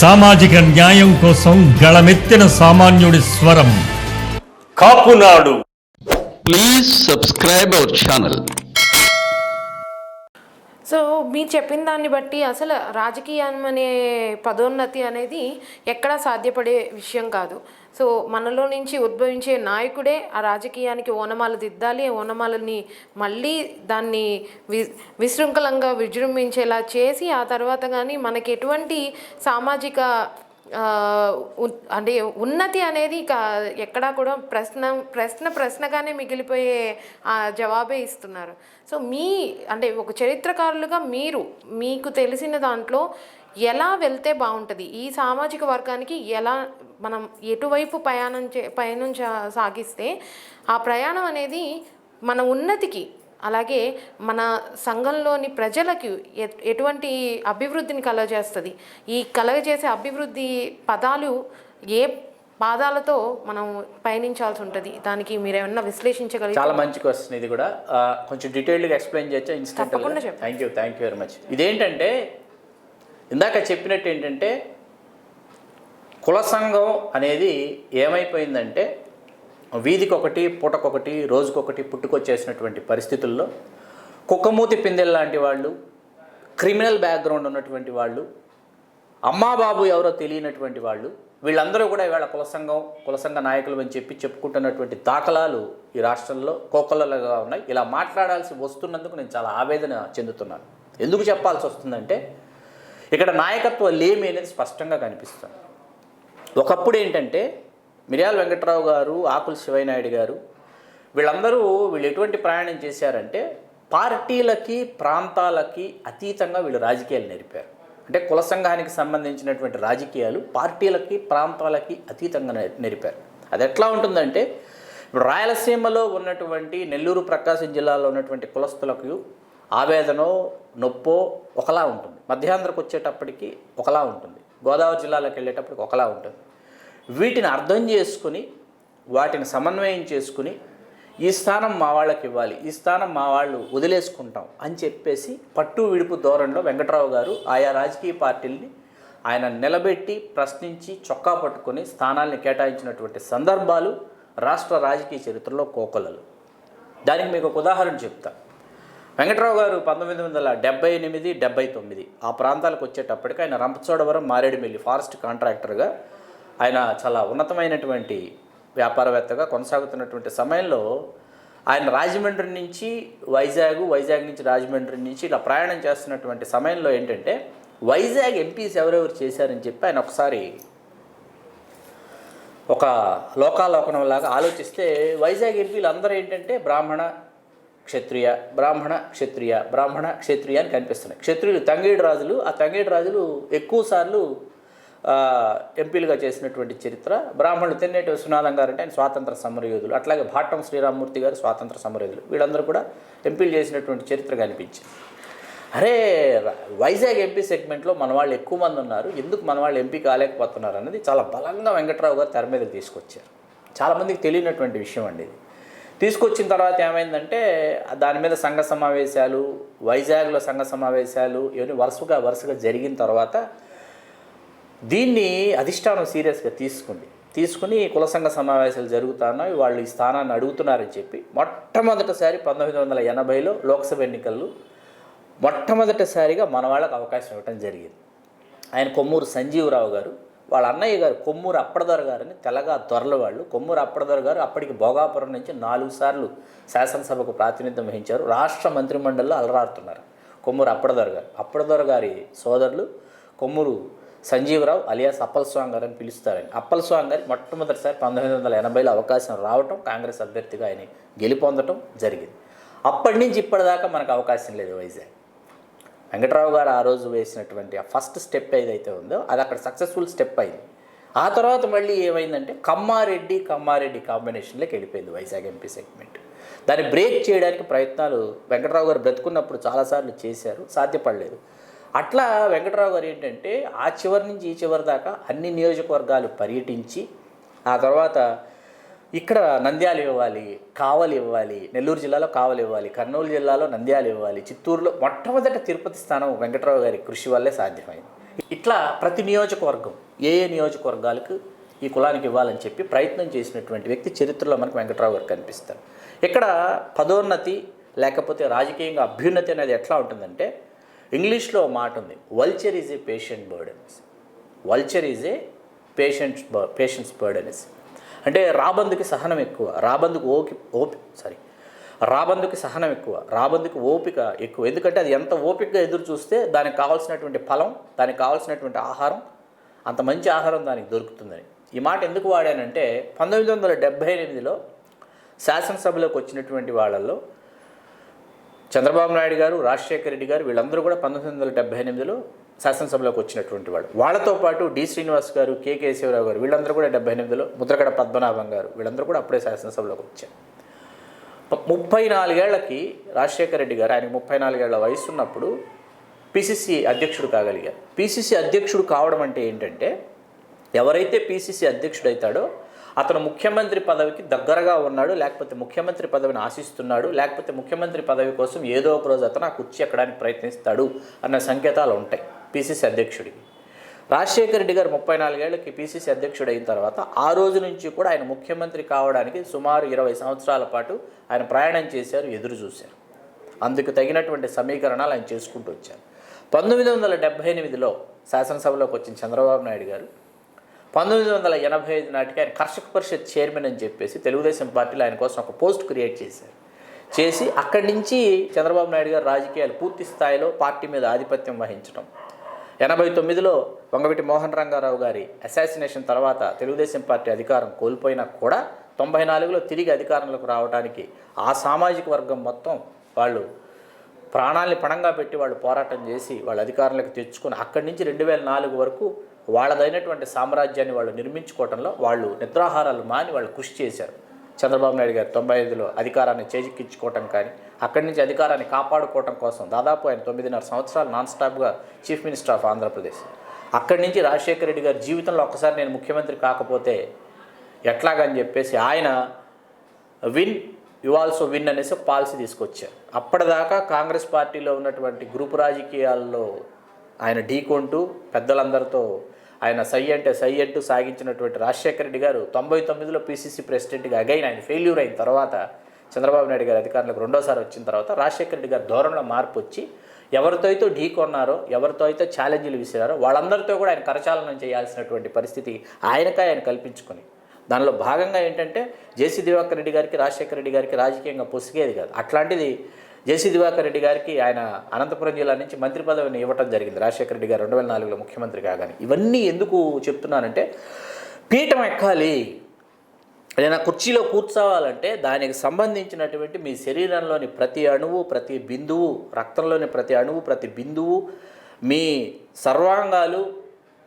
సామాజిక న్యాయం కోసం గళమెత్తిన సామాన్యుడి స్వరం Kapunadu. Please subscribe our channel. So మీరు చెప్పిన దాన్ని బట్టి అసలు రాజకీయం అనే పదోన్నతి అనేది ఎక్కడా సాధ్యపడే విషయం కాదు. సో మనలో నుంచి ఉద్భవించే నాయకుడే ఆ రాజకీయానికి ఓనమాలు దిద్దాలి, ఓనమాలని మళ్ళీ దాన్ని విశృంఖలంగా విజృంభించేలా చేసి ఆ తర్వాత కానీ మనకి ఎటువంటి సామాజిక అంటే ఉన్నతి అనేది ఎక్కడా కూడా ప్రశ్నగానే మిగిలిపోయే జవాబే ఇస్తున్నారు. సో అంటే ఒక చరిత్రకారులుగా మీకు తెలిసిన దాంట్లో ఎలా వెళ్తే బాగుంటుంది, ఈ సామాజిక వర్గానికి ఎలా మనం ఎటువైపు పయనం సాగిస్తే ఆ ప్రయాణం అనేది మన ఉన్నతికి అలాగే మన సంఘంలోని ప్రజలకు ఎటువంటి అభివృద్ధిని కలగజేస్తుంది, ఈ కలగజేసే అభివృద్ధి పదాలు ఏ పాదాలతో మనం పయనించాల్సి ఉంటుంది, దానికి మీరు ఏమన్నా విశ్లేషించగలిగి? చాలా మంచి క్వశ్చన్ ఇది కూడా. కొంచెం డీటెయిల్డ్గా ఎక్స్ప్లెయిన్ చేయొచ్చా? తప్పకుండా. Thank you very much. ఇదేంటంటే ఇందాక చెప్పినట్టు ఏంటంటే కుల సంఘం అనేది ఏమైపోయిందంటే వీధికొకటి పూటకొకటి రోజుకొకటి పుట్టుకొచ్చేసినటువంటి పరిస్థితుల్లో కుక్కమూతి పిందెల్ లాంటి వాళ్ళు, క్రిమినల్ బ్యాక్గ్రౌండ్ ఉన్నటువంటి వాళ్ళు, అమ్మా బాబు ఎవరో తెలియనటువంటి వాళ్ళు, వీళ్ళందరూ కూడా ఇవాళ కుల సంఘ నాయకులు అని చెప్పుకుంటున్నటువంటి దాఖలాలు ఈ రాష్ట్రంలో కోకొల్లలుగా ఉన్నాయి. ఇలా మాట్లాడాల్సి వస్తున్నందుకు నేను చాలా ఆవేదన చెందుతున్నాను. ఎందుకు చెప్పాల్సి వస్తుందంటే ఇక్కడ నాయకత్వ లేమి అనేది స్పష్టంగా కనిపిస్తుంది. ఒకప్పుడు ఏంటంటే మిర్యాల వెంకట్రావు గారు, ఆకుల శివయ్యనాయుడు గారు వీళ్ళు ఎటువంటి ప్రయాణం చేశారంటే పార్టీలకి ప్రాంతాలకి అతీతంగా వీళ్ళు రాజకీయాలు నేర్పారు. అంటే కుల సంఘానికి సంబంధించినటువంటి రాజకీయాలు పార్టీలకి ప్రాంతాలకి అతీతంగా నేర్పారు. అది ఎట్లా ఉంటుందంటే ఇప్పుడు రాయలసీమలో ఉన్నటువంటి నెల్లూరు ప్రకాశం జిల్లాలో ఉన్నటువంటి కులస్తులకు ఆవేదనో నొప్పో ఒకలా ఉంటుంది, మధ్యాంధ్రకు వచ్చేటప్పటికి ఒకలా ఉంటుంది, గోదావరి జిల్లాలోకి వెళ్ళేటప్పటికి ఒకలా ఉంటుంది. వీటిని అర్థం చేసుకుని వాటిని సమన్వయం చేసుకుని ఈ స్థానం మా వాళ్ళకి ఇవ్వాలి, ఈ స్థానం మా వాళ్ళు వదిలేసుకుంటాం అని చెప్పేసి పట్టు విడుపు ధోరణిలో వెంకట్రావు గారు ఆయా రాజకీయ పార్టీల్ని ఆయన నిలబెట్టి ప్రశ్నించి చొక్కా పట్టుకొని స్థానాల్ని కేటాయించినటువంటి సందర్భాలు రాష్ట్ర రాజకీయ చరిత్రలో కోకొల్లలు. దానికి మీకు ఒక ఉదాహరణ చెప్తా. వెంకట్రావు గారు 1978, 79 ఆ ప్రాంతాలకు వచ్చేటప్పటికి ఆయన రంపచోడవరం, మారేడుమిల్లి ఫారెస్ట్ కాంట్రాక్టర్గా ఆయన చాలా ఉన్నతమైనటువంటి వ్యాపారవేత్తగా కొనసాగుతున్నటువంటి సమయంలో ఆయన రాజమండ్రి నుంచి వైజాగ్ నుంచి రాజమండ్రి నుంచి ఇలా ప్రయాణం చేస్తున్నటువంటి సమయంలో ఏంటంటే వైజాగ్ ఎంపీస్ ఎవరెవరు చేశారని చెప్పి ఆయన ఒకసారి ఒక లోకాలోకనంలాగా ఆలోచిస్తే వైజాగ్ ఎంపీలు అందరూ ఏంటంటే బ్రాహ్మణ క్షత్రియ అని కనిపిస్తున్నాయి. క్షత్రియులు తంగేడు రాజులు, ఆ తంగేడు రాజులు ఎక్కువసార్లు ఎంపీలుగా చేసినటువంటి చరిత్ర. బ్రాహ్మణులు తెన్నేటి విశ్వనాథం గారు అంటే ఆయన స్వాతంత్ర సమరయోధులు, అట్లాగే భాటం శ్రీరామమూర్తి గారు స్వాతంత్ర సమరయోధులు, వీళ్ళందరూ కూడా ఎంపీలు చేసినటువంటి చరిత్ర కనిపించింది. అరే వైజాగ్ ఎంపీ సెగ్మెంట్లో మన వాళ్ళు ఎక్కువ మంది ఉన్నారు, ఎందుకు మన వాళ్ళు ఎంపీ కాలేకపోతున్నారు అన్నది చాలా బలంగా వెంకట్రావు గారు తెర మీద తీసుకొచ్చారు. చాలామందికి తెలియనటువంటి విషయం అండి ఇది. తీసుకొచ్చిన తర్వాత ఏమైందంటే దాని మీద సంఘ సమావేశాలు, వైజాగ్లో సంఘ సమావేశాలు ఇవన్నీ వరుసగా జరిగిన తర్వాత దీన్ని అధిష్టానం సీరియస్గా తీసుకుని కుల సంఘ సమావేశాలు జరుగుతున్నాయి, వాళ్ళు ఈ స్థానాన్ని అడుగుతున్నారని చెప్పి మొట్టమొదటిసారి 1980లో లోక్సభ ఎన్నికల్లో మొట్టమొదటిసారిగా మన వాళ్ళకు అవకాశం ఇవ్వడం జరిగింది. ఆయన కొమ్మూరు సంజీవరావు గారు, వాళ్ళ అన్నయ్య గారు కొమ్మూరు అప్పడదొర గారని తెలగా దొరల వాళ్ళు. కొమ్మూరు అప్పడదొర గారు అప్పటికి భోగాపురం నుంచి 4 సార్లు శాసనసభకు ప్రాతినిధ్యం వహించారు, రాష్ట్ర మంత్రిమండలిలో అలరారుతున్నారు కొమ్మూరు అప్పడదొర గారి సోదరులు కొమ్మూరు సంజీవరావు అలియాస్ అప్పలస్వామి గారు అని పిలుస్తారని. అప్పలస్వామి గారికి మొట్టమొదటిసారి 1980లో అవకాశం రావటం, కాంగ్రెస్ అభ్యర్థిగా ఆయన గెలుపొందటం జరిగింది. అప్పటి నుంచి ఇప్పటిదాకా మనకు అవకాశం లేదు వైజాగ్. వెంకట్రావు గారు ఆ రోజు వేసినటువంటి ఆ ఫస్ట్ స్టెప్ ఏదైతే ఉందో అది అక్కడ సక్సెస్ఫుల్ స్టెప్ అయింది. ఆ తర్వాత మళ్ళీ ఏమైందంటే కమ్మారెడ్డి కాంబినేషన్లోకి వెళ్ళిపోయింది వైజాగ్ ఎంపీ సెగ్మెంట్. దాన్ని బ్రేక్ చేయడానికి ప్రయత్నాలు వెంకట్రావు గారు బ్రతుకున్నప్పుడు చాలాసార్లు చేశారు, సాధ్యపడలేదు. అట్లా వెంకట్రావు గారు ఏంటంటే ఆ చివరి నుంచి ఈ చివరి దాకా అన్ని నియోజకవర్గాలు పర్యటించి ఆ తర్వాత ఇక్కడ నంద్యాల ఇవ్వాలి, కావలి ఇవ్వాలి, నెల్లూరు జిల్లాలో కావలి ఇవ్వాలి, కర్నూలు జిల్లాలో నంద్యాల ఇవ్వాలి, చిత్తూరులో మొట్టమొదట తిరుపతి స్థానం వెంకట్రావు గారి కృషి వల్లే సాధ్యమైంది. ఇట్లా ప్రతి నియోజకవర్గం ఏ నియోజకవర్గాలకు ఈ కులానికి ఇవ్వాలని చెప్పి ప్రయత్నం చేసినటువంటి వ్యక్తి చరిత్రలో మనకు వెంకట్రావు గారు కనిపిస్తారు. ఇక్కడ పదోన్నతి లేకపోతే రాజకీయంగా అభ్యున్నతి అనేది ఎట్లా ఉంటుందంటే, ఇంగ్లీష్లో మాట ఉంది, vulture is a patient bird అనేసి. Vulture is a patient's bird అనేసి. అంటే రాబందుకి సహనం ఎక్కువ, రాబందుకి సహనం ఎక్కువ, రాబందుకి ఓపిక ఎక్కువ. ఎందుకంటే అది ఎంత ఓపికగా ఎదురు చూస్తే దానికి కావాల్సినటువంటి ఫలం, దానికి కావాల్సినటువంటి ఆహారం, అంత మంచి ఆహారం దానికి దొరుకుతుందని. ఈ మాట ఎందుకు వాడానంటే 1978లో శాసనసభలోకి వచ్చినటువంటి వాళ్ళల్లో చంద్రబాబు నాయుడు గారు, రాజశేఖర రెడ్డి గారు వీళ్ళందరూ కూడా 1978లో శాసనసభలోకి వచ్చినటువంటి వాళ్ళు. వాళ్ళతో పాటు డి శ్రీనివాస్ గారు, కె కేశవరావు గారు వీళ్ళందరూ కూడా 78లో, ముద్రగడ పద్మనాభం గారు వీళ్ళందరూ కూడా అప్పుడే శాసనసభలోకి వచ్చారు. 34 ఏళ్లకి రాజశేఖర రెడ్డి గారు, ఆయనకు 34 ఏళ్ల వయసు ఉన్నప్పుడు పిసిసి అధ్యక్షుడు కాగలిగారు. పిసిసి అధ్యక్షుడు కావడం అంటే ఏంటంటే, ఎవరైతే పిసిసి అధ్యక్షుడు అవుతాడో అతను ముఖ్యమంత్రి పదవికి దగ్గరగా ఉన్నాడు, లేకపోతే ముఖ్యమంత్రి పదవిని ఆశిస్తున్నాడు, లేకపోతే ముఖ్యమంత్రి పదవి కోసం ఏదో ఒక రోజు అతను ఆ కుర్చీ ఎక్కడానికి ప్రయత్నిస్తాడు అన్న సంకేతాలు ఉంటాయి పిసిసి అధ్యక్షుడికి. రాజశేఖర రెడ్డి గారు 34 ఏళ్లకి పిసిసి అధ్యక్షుడు అయిన తర్వాత ఆ రోజు నుంచి కూడా ఆయన ముఖ్యమంత్రి కావడానికి సుమారు 20 సంవత్సరాల పాటు ఆయన ప్రయాణం చేశారు, ఎదురు చూశారు. అందుకు తగినటువంటి సమీకరణాలు ఆయన చేసుకుంటూ వచ్చారు. 1978లో శాసనసభలోకి వచ్చిన చంద్రబాబు నాయుడు గారు 1985 నాటికి ఆయన కర్షక పరిషత్ చైర్మన్ అని చెప్పేసి తెలుగుదేశం పార్టీలో ఆయన కోసం ఒక పోస్ట్ క్రియేట్ చేసి అక్కడి నుంచి చంద్రబాబు నాయుడు గారు రాజకీయాలు పూర్తి స్థాయిలో పార్టీ మీద ఆధిపత్యం వహించడం. 89లో వంగవీటి మోహన్ రంగారావు గారి అసాసినేషన్ తర్వాత తెలుగుదేశం పార్టీ అధికారం కోల్పోయినా కూడా 94లో తిరిగి అధికారంలోకి రావడానికి ఆ సామాజిక వర్గం మొత్తం వాళ్ళు ప్రాణాలని పణంగా పెట్టి వాళ్ళు పోరాటం చేసి వాళ్ళ అధికారంలోకి తెచ్చుకొని అక్కడి నుంచి 2004 వరకు వాళ్ళదైనటువంటి సామ్రాజ్యాన్ని వాళ్ళు నిర్మించుకోవడంలో వాళ్ళు నిద్రాహారాలు మాని వాళ్ళు కృషి చేశారు. చంద్రబాబు నాయుడు గారు 95లో అధికారాన్ని చేజిక్కించుకోవటం కానీ అక్కడి నుంచి అధికారాన్ని కాపాడుకోవటం కోసం దాదాపు ఆయన 9.5 సంవత్సరాలు నాన్ స్టాప్గా చీఫ్ మినిస్టర్ ఆఫ్ ఆంధ్రప్రదేశ్. అక్కడి నుంచి రాజశేఖర రెడ్డి గారి జీవితంలో ఒక్కసారి నేను ముఖ్యమంత్రి కాకపోతే ఎట్లాగని చెప్పేసి ఆయన యు ఆల్సో విన్ అనేసి ఒక పాలసీ తీసుకొచ్చారు. అప్పటిదాకా కాంగ్రెస్ పార్టీలో ఉన్నటువంటి గ్రూపు రాజకీయాల్లో ఆయన ఢీకొంటూ పెద్దలందరితో ఆయన సై అంటూ సాగించినటువంటి రాజశేఖర రెడ్డి గారు 99లో పిసిసి ప్రెసిడెంట్గా అగైన్ ఆయన ఫెయిల్యూర్ అయిన తర్వాత చంద్రబాబు నాయుడు గారి అధికారంలోకి రెండోసారి వచ్చిన తర్వాత రాజశేఖర రెడ్డి గారి ధోరణిలో మార్పు వచ్చి ఎవరితో అయితే ఢీకొన్నారో, ఎవరితో అయితే ఛాలెంజ్లు విసిరారో వాళ్ళందరితో కూడా ఆయన కరచాలనం చేయాల్సినటువంటి పరిస్థితి ఆయన కల్పించుకొని దానిలో భాగంగా ఏంటంటే జేసీ దివాకర్ రెడ్డి గారికి, రాజశేఖర రెడ్డి గారికి రాజకీయంగా పొసిగేది కాదు. అట్లాంటిది జేసీ దివాకర్ రెడ్డి గారికి ఆయన అనంతపురం జిల్లా నుంచి మంత్రి పదవిని ఇవ్వటం జరిగింది రాజశేఖర రెడ్డి గారు 2004లో ముఖ్యమంత్రి కాగానే. ఇవన్నీ ఎందుకు చెప్తున్నానంటే, పీఠం ఎక్కాలి, ఏదైనా కుర్చీలో కూర్చోవాలంటే దానికి సంబంధించినటువంటి మీ శరీరంలోని ప్రతి అణువు, ప్రతి బిందువు, రక్తంలోని ప్రతి అణువు, ప్రతి బిందువు, మీ సర్వాంగాలు,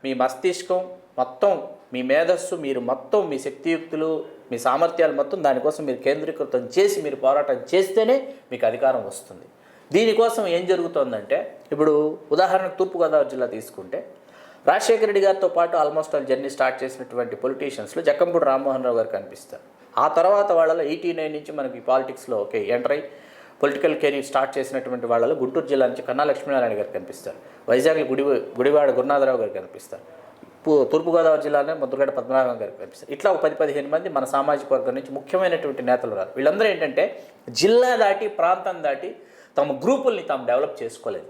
మీ మస్తిష్కం మొత్తం, మీ మేధస్సు, మీరు మొత్తం మీ శక్తియుక్తులు, మీ సామర్థ్యాలు మొత్తం దానికోసం మీరు కేంద్రీకృతం చేసి మీరు పోరాటం చేస్తేనే మీకు అధికారం వస్తుంది. దీనికోసం ఏం జరుగుతుందంటే, ఇప్పుడు ఉదాహరణకు తూర్పుగోదావరి జిల్లా తీసుకుంటే రాజశేఖర రెడ్డి గారితో పాటు ఆల్మోస్ట్ ఆల్ జర్నీ స్టార్ట్ చేసినటువంటి పొలిటీషియన్స్లో జక్కంపూడి రామ్మోహన్ రావు గారు కనిపిస్తారు. ఆ తర్వాత వాళ్ళలో 89 నుంచి మనకి పాలిటిక్స్లో ఎంటర్ అయ్యి పొలిటికల్ కెరీర్ స్టార్ట్ చేసినటువంటి వాళ్ళలో గుంటూరు జిల్లా నుంచి కన్నా లక్ష్మీనారాయణ గారు కనిపిస్తారు. వైజాగ్లో గుడివాడ గురునాథరావు గారు కనిపిస్తారు. తూర్పుగోదావరి జిల్లాలో ముద్రగడ పద్మనాభం గారికి కనిపిస్తారు. ఇట్లా ఒక 10-15 మంది మన సామాజిక వర్గం నుంచి ముఖ్యమైనటువంటి నేతలు రారు. వీళ్ళందరూ ఏంటంటే జిల్లా దాటి, ప్రాంతం దాటి తమ గ్రూపుల్ని తాము డెవలప్ చేసుకోలేదు.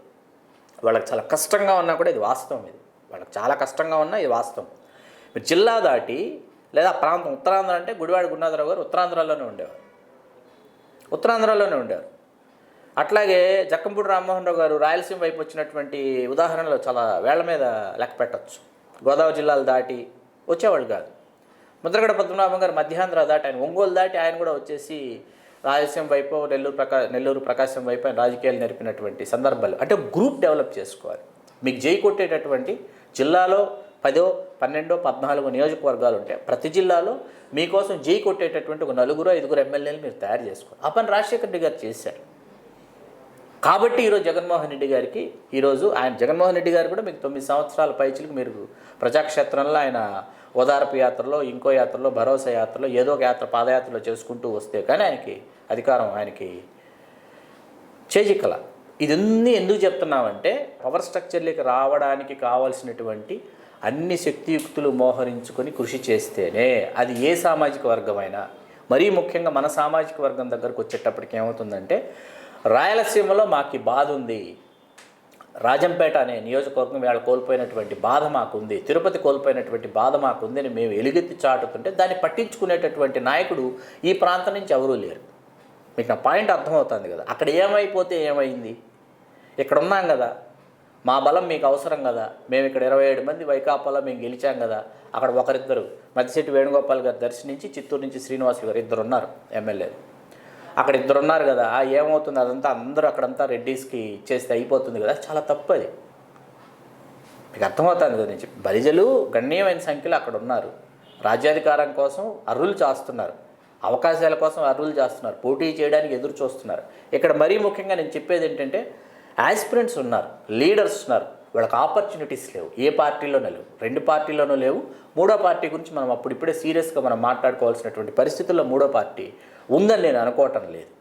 వాళ్ళకి చాలా కష్టంగా ఉన్నా కూడా ఇది వాస్తవం. వాళ్ళకి చాలా కష్టంగా ఉన్నా ఇది వాస్తవం. జిల్లా దాటి లేదా ప్రాంతం, ఉత్తరాంధ్ర అంటే గుడివాడ గురునాథరావు గారు ఉత్తరాంధ్రలోనే ఉండేవారు. అట్లాగే జక్కంపూడి రామ్మోహన్ రావు గారు రాయలసీమ వైపు వచ్చినటువంటి ఉదాహరణలు చాలా వేళ్ల మీద లెక్క పెట్టచ్చు. గోదావరి జిల్లాలు దాటి వచ్చేవాళ్ళు కాదు. ముద్రగడ పద్మనాభం గారు మధ్యాంధ్ర దాటి, ఆయన ఒంగోలు దాటి ఆయన కూడా వచ్చేసి రాయలసీమ వైపు, నెల్లూరు ప్రకాశం వైపు ఆయన రాజకీయాలు నేర్పినటువంటి సందర్భాలు. అంటే గ్రూప్ డెవలప్ చేసుకోవాలి. మీకు జై కొట్టేటటువంటి జిల్లాలో 10, 12, 14 నియోజకవర్గాలు ఉంటే ప్రతి జిల్లాలో మీకోసం జై కొట్టేటటువంటి ఒక 4-5 ఎమ్మెల్యేలు మీరు తయారు చేసుకోవాలి. ఆ పని రాజశేఖర రెడ్డి గారు చేశారు. కాబట్టి ఈరోజు జగన్మోహన్ రెడ్డి గారికి, జగన్మోహన్ రెడ్డి గారు కూడా మీకు 9 సంవత్సరాల పైచిలకు మీరు ప్రజాక్షేత్రంలో ఆయన ఓదార్పు యాత్రలో, ఇంకో యాత్రలో, భరోసా యాత్రలో, ఏదో ఒక యాత్ర, పాదయాత్రలో చేసుకుంటూ వస్తే కానీ ఆయనకి అధికారం చేజిక్కల. ఇదన్నీ ఎందుకు చెప్తున్నామంటే పవర్ స్ట్రక్చర్లోకి రావడానికి కావాల్సినటువంటి అన్ని శక్తియుక్తులు మోహరించుకొని కృషి చేస్తేనే అది ఏ సామాజిక వర్గమైనా, మరీ ముఖ్యంగా మన సామాజిక వర్గం దగ్గరకు వచ్చేటప్పటికి ఏమవుతుందంటే, రాయలసీమలో మాకు బాధ ఉంది, రాజంపేట అనే నియోజకవర్గం వేళ కోల్పోయినటువంటి బాధ మాకుంది, తిరుపతి కోల్పోయినటువంటి బాధ మాకుంది అని మేము ఎలుగెత్తి చాటుతుంటే దాన్ని పట్టించుకునేటటువంటి నాయకుడు ఈ ప్రాంతం నుంచి ఎవరూ లేరు. మీకు నా పాయింట్ అర్థమవుతుంది కదా. అక్కడ ఏమైపోతే ఏమైంది, ఇక్కడ ఉన్నాం కదా, మా బలం మీకు అవసరం కదా, మేము ఇక్కడ 27 మంది వైకాపాలో మేము గెలిచాం కదా, అక్కడ ఒకరిద్దరు మద్దిశెట్టి వేణుగోపాల్ గారు దర్శించి చిత్తూరు నుంచి శ్రీనివాసులు గారు 2 ఉన్నారు ఎమ్మెల్యేలు, అక్కడ 2 ఉన్నారు కదా, ఏమవుతుంది అదంతా అందరూ అక్కడంతా రెడ్డీస్కి ఇచ్చేస్తే అయిపోతుంది కదా, చాలా తప్పు అది. మీకు అర్థమవుతుంది కదా. నుంచి బలిజలు గణనీయమైన సంఖ్యలో అక్కడ ఉన్నారు, రాజ్యాధికారం కోసం అర్రులు చేస్తున్నారు, అవకాశాల కోసం అర్రులు చేస్తున్నారు, పోటీ చేయడానికి ఎదురు చూస్తున్నారు. ఇక్కడ మరీ ముఖ్యంగా నేను చెప్పేది ఏంటంటే, యాస్పిరెంట్స్ ఉన్నారు, లీడర్స్ ఉన్నారు, వాళ్ళకి ఆపర్చునిటీస్ లేవు. ఏ పార్టీలోనూ లేవు, 2 పార్టీల్లోనూ లేవు. 3వ పార్టీ గురించి మనం ఇప్పుడే సీరియస్గా మనం మాట్లాడుకోవాల్సినటువంటి పరిస్థితుల్లో 3వ పార్టీ ఉందని నేను అనుకోవటం లేదు.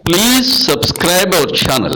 Please subscribe our channel.